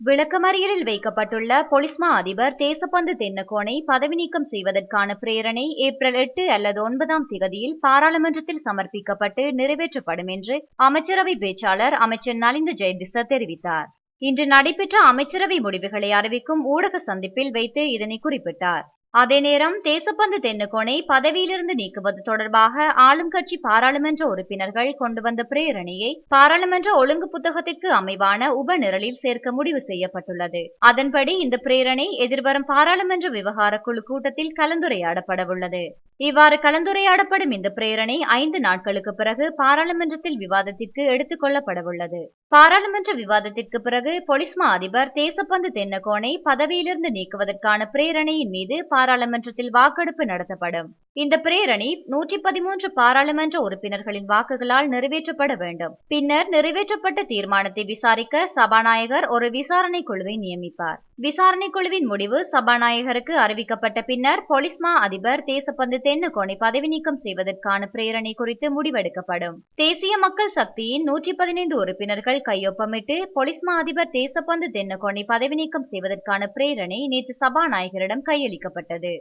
விளக்கமறியலில் வைக்கப்பட்டுள்ள பொலிஸ்மா அதிபர் தேசப்பந்து தென்னக்கோனை பதவி நீக்கம் செய்வதற்கான பிரேரணை ஏப்ரல் 8 அல்லது 9ஆம் திகதியில் பாராளுமன்றத்தில் சமர்ப்பிக்கப்பட்டு நிறைவேற்றப்படும் என்று அமைச்சரவை பேச்சாளர் அமைச்சர் நலிந்த ஜெயதிச தெரிவித்தார். இன்று நடைபெற்ற அமைச்சரவை முடிவுகளை அறிவிக்கும் ஊடக சந்திப்பில் வைத்து இதனை குறிப்பிட்டார். அதே நேரம் தேசப்பந்து தென்னக்கோனை பதவியிலிருந்து நீக்குவது தொடர்பாக ஆளும் கட்சி பாராளுமன்ற உறுப்பினர்கள் கொண்டு வந்த பிரேரணையை பாராளுமன்ற ஒழுங்கு புத்தகத்திற்கு அமைவான உபநிரலில் சேர்க்க முடிவு செய்யப்பட்டுள்ளது. அதன்படி இந்த பிரேரணை எதிர்வரும் பாராளுமன்ற விவகார குழு கூட்டத்தில் கலந்துரையாடப்படவுள்ளது. இவ்வாறு கலந்துரையாடப்படும் இந்த பிரேரணை 5 நாட்களுக்கு பிறகு பாராளுமன்றத்தில் விவாதத்திற்கு எடுத்துக் கொள்ளப்படவுள்ளது. பாராளுமன்ற விவாதத்திற்கு பிறகு பொலிஸ்மா அதிபர் தேசப்பந்து தென்னக்கோனை பதவியிலிருந்து நீக்குவதற்கான பிரேரணையின் மீது பாராளுமன்றத்தில் வாக்கெடுப்பு நடத்தப்படும். இந்த பிரேரணை 113 பாராளுமன்ற உறுப்பினர்களின் வாக்குகளால் நிறைவேற்றப்பட வேண்டும். பின்னர் நிறைவேற்றப்பட்ட தீர்மானத்தை விசாரிக்க சபாநாயகர் ஒரு விசாரணை குழுவை நியமிப்பார். விசாரணை குழுவின் முடிவு சபாநாயகருக்கு அறிவிக்கப்பட்ட பின்னர் பொலிஸ்மா அதிபர் தேசப்பந்து தென்னக்கோனை பதவி நீக்கம் செய்வதற்கான பிரேரணை குறித்து முடிவெடுக்கப்படும். தேசிய மக்கள் சக்தியின் 115 உறுப்பினர்கள் கையொப்பமிட்டு பொலிஸ்மா அதிபர் தேசப்பந்து தென்னக்கோனை பதவி நீக்கம் செய்வதற்கான பிரேரணை நேற்று சபாநாயகரிடம் கையளிக்கப்பட்டது.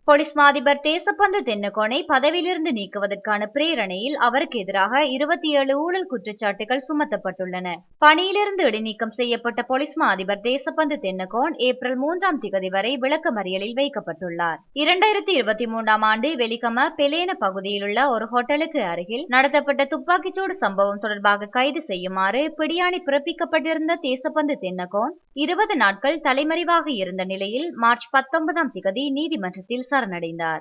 பொலிஸ்மா அதிபர் தேசப்பந்து தென்னக்கோனை பதவியிலிருந்து நீக்குவதற்கான பிரேரணையில் அவருக்கு எதிராக 27 ஊழல் குற்றச்சாட்டுகள் சுமத்தப்பட்டுள்ளன. பணியிலிருந்து இடைநீக்கம் செய்யப்பட்ட பொலிஸ்மா அதிபர் தேசப்பந்து தென்னக்கோன் ஏப்ரல் 3ஆம் திகதி வரை விளக்கமறியலில் வைக்கப்பட்டுள்ளார். 2023ஆம் ஆண்டு வெலிகம பெலேன பகுதியில் உள்ள ஒரு ஹோட்டலுக்கு அருகில் நடத்தப்பட்ட துப்பாக்கிச்சூடு சம்பவம் தொடர்பாக கைது செய்யுமாறு பிடியாணை பிறப்பிக்கப்பட்டிருந்த தேசப்பந்து தென்னக்கோன் 20 நாட்கள் தலைமறைவாக இருந்த நிலையில் மார்ச் 19ஆம் திகதி நீதிமன்றத்தில் சரணடைந்தார்.